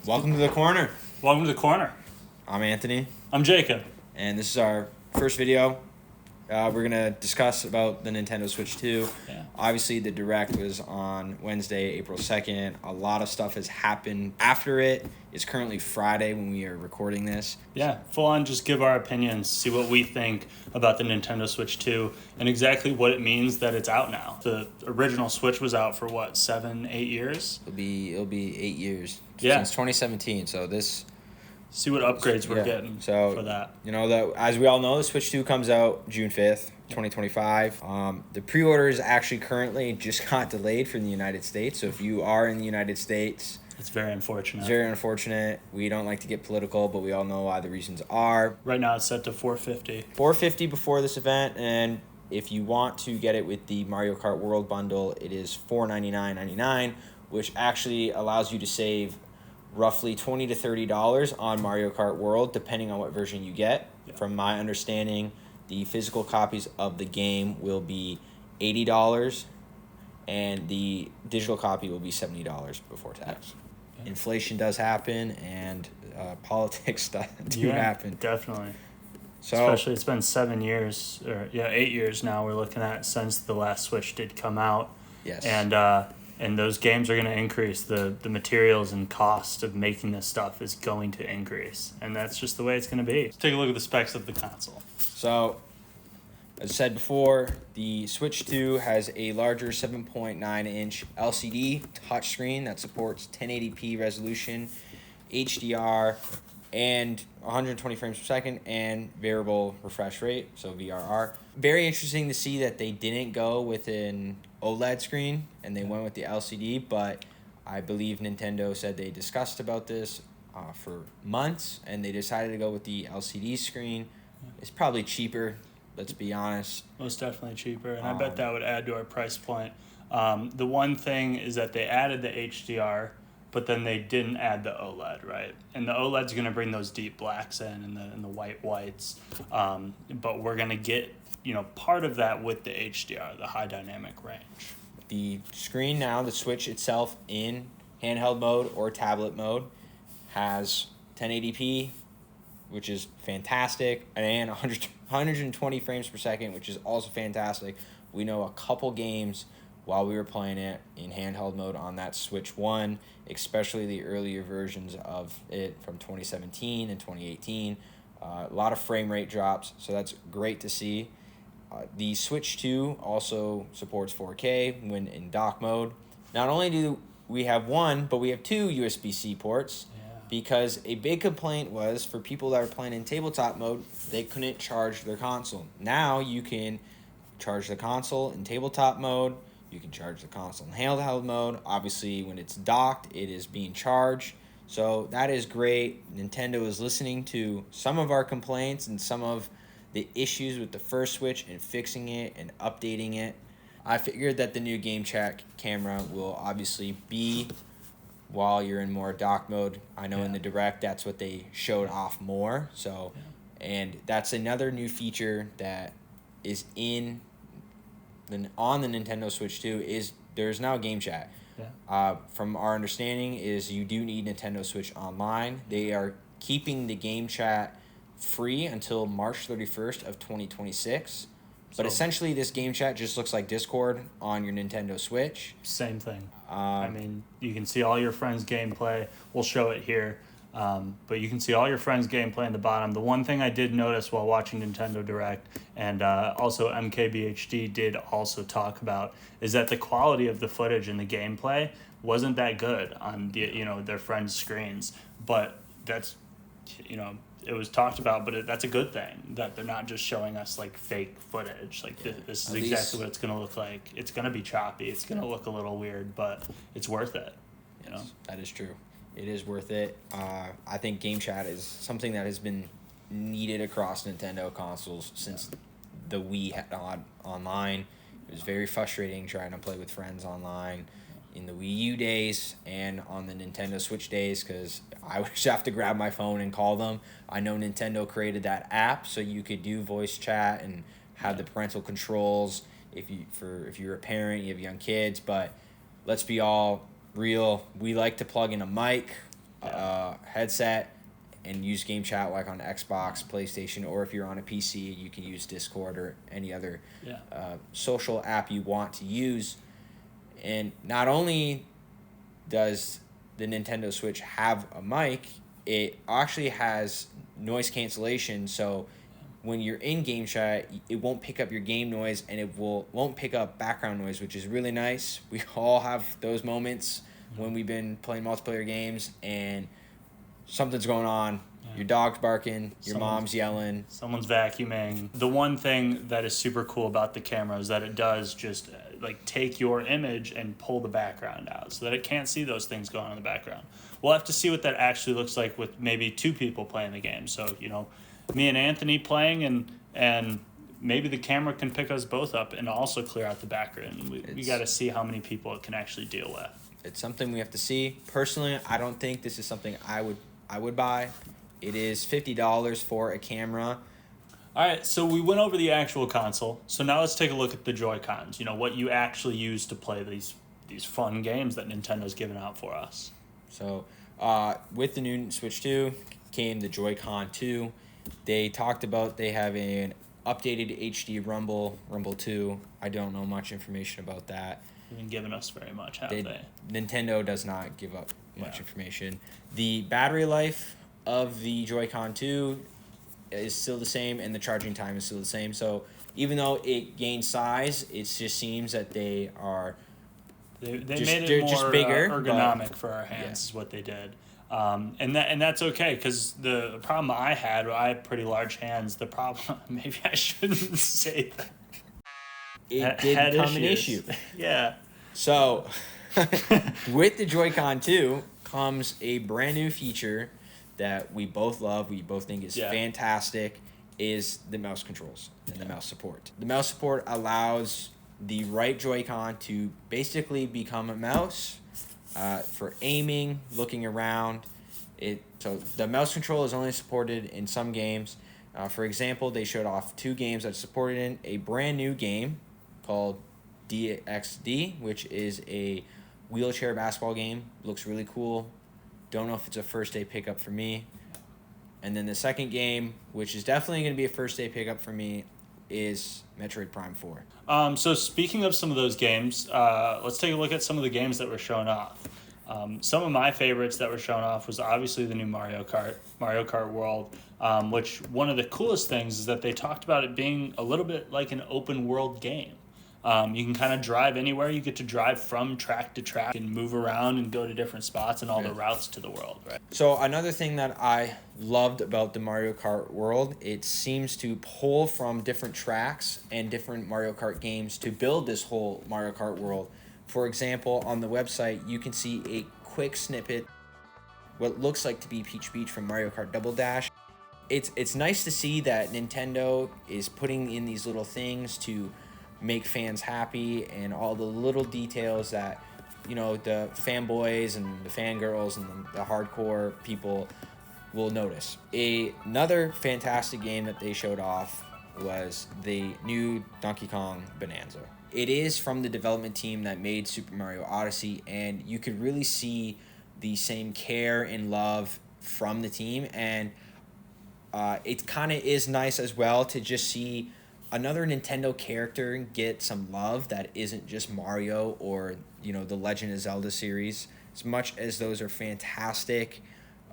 Welcome to the corner. Welcome to the corner. I'm Anthony, I'm Jacob. and this is our first video. We're gonna discuss about the Nintendo Switch 2. Yeah. Obviously, the Direct was on Wednesday, April 2nd. A lot of stuff has happened after it. It's currently Friday when we are recording this. Yeah, full on just give our opinions, see what we think about the Nintendo Switch 2 and exactly what it means that it's out now. The original Switch was out for what, 7-8 years? It'll be 8 years since 2017. So this. See what upgrades we're getting for that. You know, as we all know, the Switch 2 comes out June 5th, 2025. The pre-orders actually currently just got delayed from the United States. So if you are in the United States, it's very unfortunate. It's very unfortunate. We don't like to get political, but we all know why the reasons are. Right now it's set to $450. $450 before this event, and if you want to get it with the Mario Kart World Bundle, it is $499.99, which actually allows you to save roughly $20 to $30 on Mario Kart World, depending on what version you get. Yeah. From my understanding, the physical copies of the game will be $80, and the digital copy will be $70 before tax. Yeah. Inflation does happen, and politics do happen. Definitely. So, especially it's been 7 years, 8 years now we're looking at since the last Switch did come out. Yes. And those games are going to increase. The materials and cost of making this stuff is going to increase. And that's just the way it's going to be. Let's take a look at the specs of the console. So, as I said before, the Switch 2 has a larger 7.9-inch LCD touchscreen that supports 1080p resolution, HDR, and 120 frames per second, and variable refresh rate, so VRR. Very interesting to see that they didn't go with an OLED screen and they went with the LCD, but I believe Nintendo said they discussed about this for months and they decided to go with the LCD screen. It's probably cheaper, let's be honest. Most definitely cheaper, and I bet that would add to our price point. The one thing is that they added the HDR, but then they didn't add the OLED, right? And the OLED's going to bring those deep blacks in and the whites. But we're going to get, part of that with the HDR, the high dynamic range. The screen now, the Switch itself in handheld mode or tablet mode, has 1080p, which is fantastic, and 120 frames per second, which is also fantastic. We know a couple games while we were playing it in handheld mode on that Switch 1, especially the earlier versions of it from 2017 and 2018. A lot of frame rate drops, so that's great to see. The Switch 2 also supports 4K when in dock mode. Not only do we have one, but we have two USB-C ports, because a big complaint was for people that are playing in tabletop mode, they couldn't charge their console. Now you can charge the console in tabletop mode. You can charge the console in handheld mode. Obviously, when it's docked, it is being charged. So that is great. Nintendo is listening to some of our complaints and some of the issues with the first Switch and fixing it and updating it. I figured that the new game chat camera will obviously be while you're in more dock mode. I know in the Direct, that's what they showed off more. So, and that's another new feature that is on the Nintendo Switch 2 is there's now game chat. From our understanding is you do need Nintendo Switch Online. They are keeping the game chat free until March 31st of 2026. But essentially this game chat just looks like Discord on your Nintendo Switch. Same thing. You can see all your friends' gameplay. We'll show it here. But you can see all your friends' gameplay in the bottom. The one thing I did notice while watching Nintendo Direct, and also MKBHD did also talk about, is that the quality of the footage and the gameplay wasn't that good on their friends' screens. But that's, it was talked about, but that's a good thing that they're not just showing us like fake footage. Like this is exactly what it's going to look like. It's going to be choppy. It's going to look a little weird, but it's worth it. That is true. It is worth it. I think game chat is something that has been needed across Nintendo consoles since the Wii had online. It was very frustrating trying to play with friends online in the Wii U days and on the Nintendo Switch days because I would just have to grab my phone and call them. I know Nintendo created that app so you could do voice chat and have the parental controls if you're a parent, you have young kids, but let's be all real. We like to plug in a mic headset and use game chat like on Xbox, PlayStation, or if you're on a PC, you can use Discord or any other social app you want to use. And not only does the Nintendo Switch have a mic, it actually has noise cancellation, so when you're in game chat, it won't pick up your game noise, and it won't pick up background noise, which is really nice. We all have those moments when we've been playing multiplayer games and something's going on. Your dog's barking, your mom's yelling. Someone's vacuuming. The one thing that is super cool about the camera is that it does just like take your image and pull the background out so that it can't see those things going on in the background. We'll have to see what that actually looks like with maybe 2 people playing the game. So, me and Anthony playing and maybe the camera can pick us both up and also clear out the background. We got to see how many people it can actually deal with. It's something we have to see. Personally, I don't think this is something I would buy. It is $50 for a camera. All right, so we went over the actual console. So now let's take a look at the Joy-Cons. What you actually use to play these fun games that Nintendo's given out for us. So with the new Switch 2 came the Joy-Con 2. They talked about they have an updated HD Rumble 2. I don't know much information about that. They haven't given us very much, have they? Nintendo does not give up much information. The battery life of the Joy-Con 2 is still the same, and the charging time is still the same. So even though it gained size, it just seems that they are they made it more just bigger, ergonomic for our hands is what they did. And that's okay, because the problem I have pretty large hands. The problem, maybe I shouldn't say that. It did become an issue. Yeah. So with the Joy-Con 2 comes a brand new feature that we both love, we both think is fantastic, is the mouse controls and the mouse support. The mouse support allows the right Joy-Con to basically become a mouse for aiming, looking around. So the mouse control is only supported in some games. For example, they showed off 2 games that supported in a brand new game called DXD, which is a wheelchair basketball game. Looks really cool. Don't know if it's a first day pickup for me. And then the second game, which is definitely going to be a first day pickup for me, is Metroid Prime 4. So speaking of some of those games, let's take a look at some of the games that were shown off. Some of my favorites that were shown off was obviously the new Mario Kart World, which one of the coolest things is that they talked about it being a little bit like an open world game. You can kind of drive anywhere. You get to drive from track to track and move around and go to different spots and all the routes to the world, right? So another thing that I loved about the Mario Kart World, it seems to pull from different tracks and different Mario Kart games to build this whole Mario Kart World. For example, on the website, you can see a quick snippet, what looks like to be Peach Beach from Mario Kart Double Dash. It's nice to see that Nintendo is putting in these little things to make fans happy, and all the little details that the fanboys and the fangirls and the hardcore people will notice. Another fantastic game that they showed off was the new Donkey Kong Bonanza. It is from the development team that made Super Mario Odyssey, and you could really see the same care and love from the team, and it kind of is nice as well to just see another Nintendo character get some love that isn't just Mario or the Legend of Zelda series. As much as those are fantastic,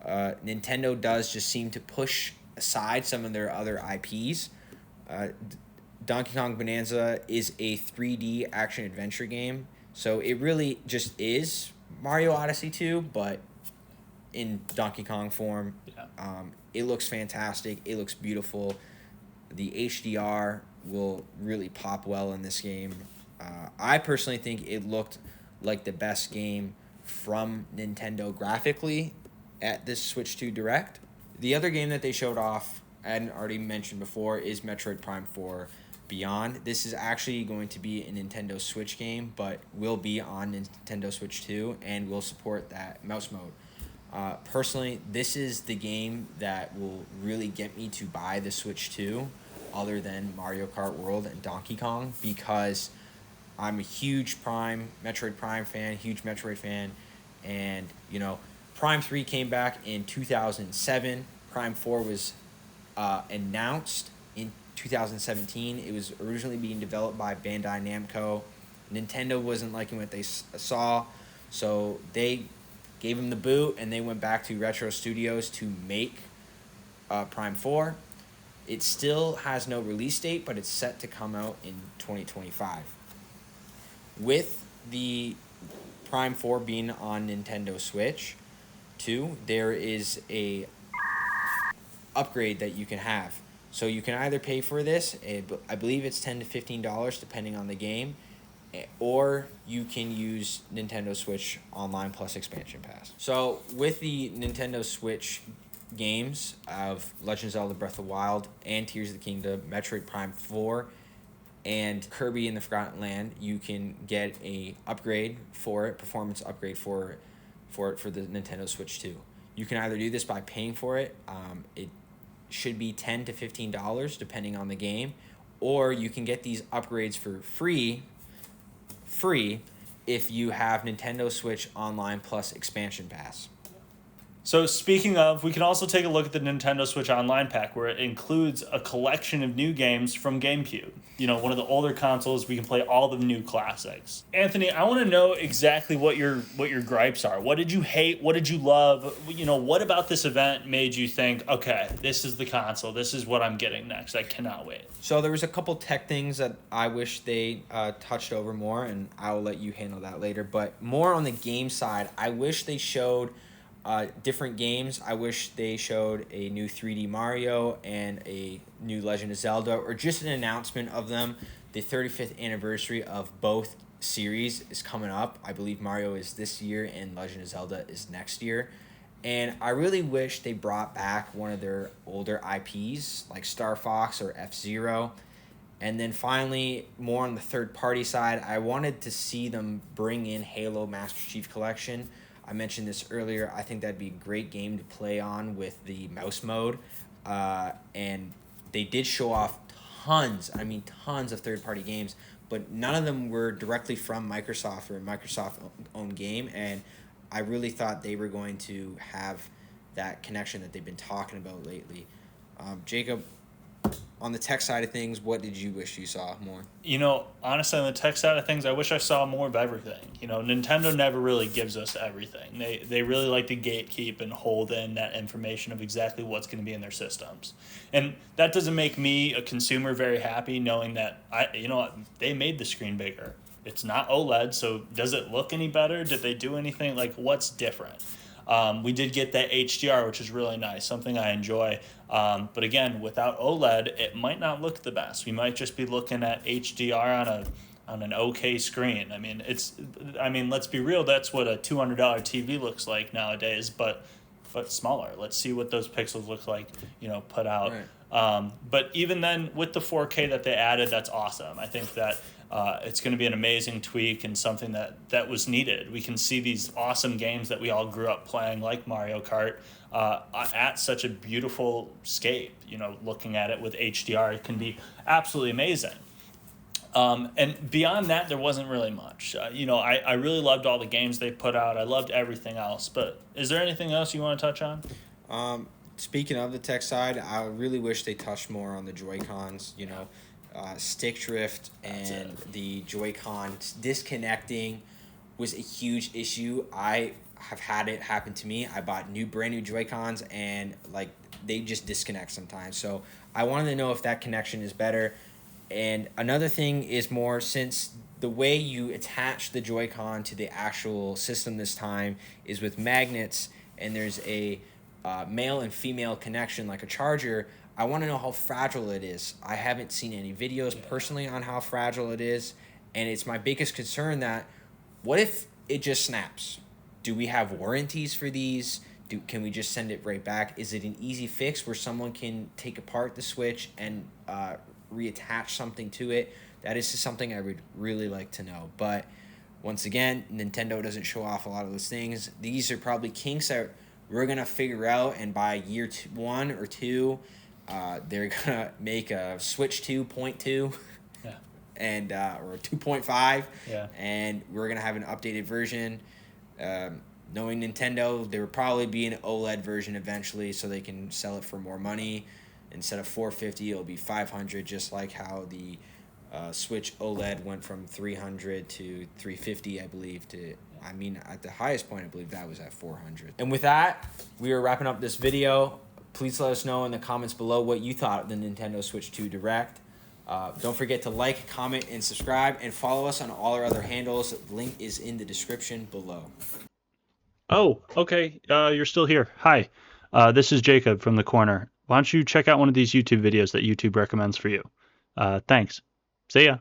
Nintendo does just seem to push aside some of their other IPs. Donkey Kong Bonanza is a 3D action adventure game, so it really just is Mario Odyssey 2, but in Donkey Kong form. It looks fantastic. It looks beautiful. The HDR will really pop well in this game. I personally think it looked like the best game from Nintendo graphically at this Switch 2 Direct. The other game that they showed off, I hadn't already mentioned before, is Metroid Prime 4 Beyond. This is actually going to be a Nintendo Switch game, but will be on Nintendo Switch 2 and will support that mouse mode. Personally, this is the game that will really get me to buy the Switch 2, other than Mario Kart World and Donkey Kong, because I'm a huge Metroid Prime fan, huge Metroid fan, and Prime 3 came back in 2007. Prime 4 was announced in 2017. It was originally being developed by Bandai Namco. Nintendo wasn't liking what they saw, so they gave them the boot, and they went back to Retro Studios to make Prime 4. It still has no release date, but it's set to come out in 2025. With the Prime 4 being on Nintendo Switch 2, there is a upgrade that you can have. So you can either pay for this, I believe it's $10 to $15 depending on the game, or you can use Nintendo Switch Online Plus Expansion Pass. So with the Nintendo Switch games of Legend of Zelda Breath of the Wild and Tears of the Kingdom, Metroid Prime 4, and Kirby in the Forgotten Land, you can get a upgrade for it, performance upgrade for the Nintendo Switch 2. You can either do this by paying for it. It should be $10 to $15 depending on the game, or you can get these upgrades for free if you have Nintendo Switch Online Plus Expansion Pass. So speaking of, we can also take a look at the Nintendo Switch Online pack, where it includes a collection of new games from GameCube. You know, one of the older consoles, we can play all the new classics. Anthony, I want to know exactly what your gripes are. What did you hate? What did you love? You know, what about this event made you think, okay, this is the console. This is what I'm getting next. I cannot wait. So there was a couple tech things that I wish they touched over more, and I will let you handle that later. But more on the game side, I wish they showed different games. I wish they showed a new 3D Mario and a new Legend of Zelda, or just an announcement of them. The 35th anniversary of both series is coming up. I believe Mario is this year and Legend of Zelda is next year. And I really wish they brought back one of their older IPs like Star Fox or F-Zero. And then finally, more on the third-party side, I wanted to see them bring in Halo Master Chief Collection. I mentioned this earlier. I think that'd be a great game to play on with the mouse mode. And they did show off tons of third-party games, but none of them were directly from Microsoft or a Microsoft-owned game. And I really thought they were going to have that connection that they've been talking about lately. Jacob, on the tech side of things, what did you wish you saw more? You know, honestly, on the tech side of things, I wish I saw more of everything. You know, Nintendo never really gives us everything. They really like to gatekeep and hold in that information of exactly what's going to be in their systems. And that doesn't make me, a consumer, very happy knowing that, they made the screen bigger. It's not OLED, so does it look any better? Did they do anything? Like, what's different? We did get that HDR, which is really nice, something I enjoy. But again, without OLED, it might not look the best. We might just be looking at HDR on an okay screen. I mean, let's be real. That's what a $200 TV looks like nowadays, but smaller. Let's see what those pixels look like, put out. Right. But even then, with the 4K that they added, that's awesome. I think that it's going to be an amazing tweak and something that was needed. We can see these awesome games that we all grew up playing, like Mario Kart, at such a beautiful scape. Looking at it with HDR, it can be absolutely amazing. And beyond that, there wasn't really much. I really loved all the games they put out. I loved everything else. But is there anything else you want to touch on? Speaking of the tech side, I really wish they touched more on the Joy-Cons, stick drift and the Joy-Con disconnecting was a huge issue. I have had it happen to me. I bought brand new Joy-Cons and they just disconnect sometimes. So I wanted to know if that connection is better. And another thing is more, since the way you attach the Joy-Con to the actual system this time is with magnets, and there's a male and female connection like a charger, I want to know how fragile it is. I haven't seen any videos personally on how fragile it is, and it's my biggest concern that what if it just snaps? Do we have warranties for these? Can we just send it right back? Is it an easy fix where someone can take apart the Switch and reattach something to it? That is something I would really like to know. But once again, Nintendo doesn't show off a lot of those things. These are probably kinks that we're going to figure out, and by year 1 or 2, they're going to make a Switch 2.2 or 2.5, and we're going to have an updated version. Knowing Nintendo, there will probably be an OLED version eventually, so they can sell it for more money. Instead of $450, it'll be $500, just like how the Switch OLED went from $300 to $350, I believe. At the highest point, I believe that was at $400. And with that, we are wrapping up this video. Please let us know in the comments below what you thought of the Nintendo Switch 2 Direct. Don't forget to like, comment, and subscribe, and follow us on all our other handles. The link is in the description below. Oh, okay. You're still here. Hi. This is Jacob from the corner. Why don't you check out one of these YouTube videos that YouTube recommends for you? Thanks. See ya.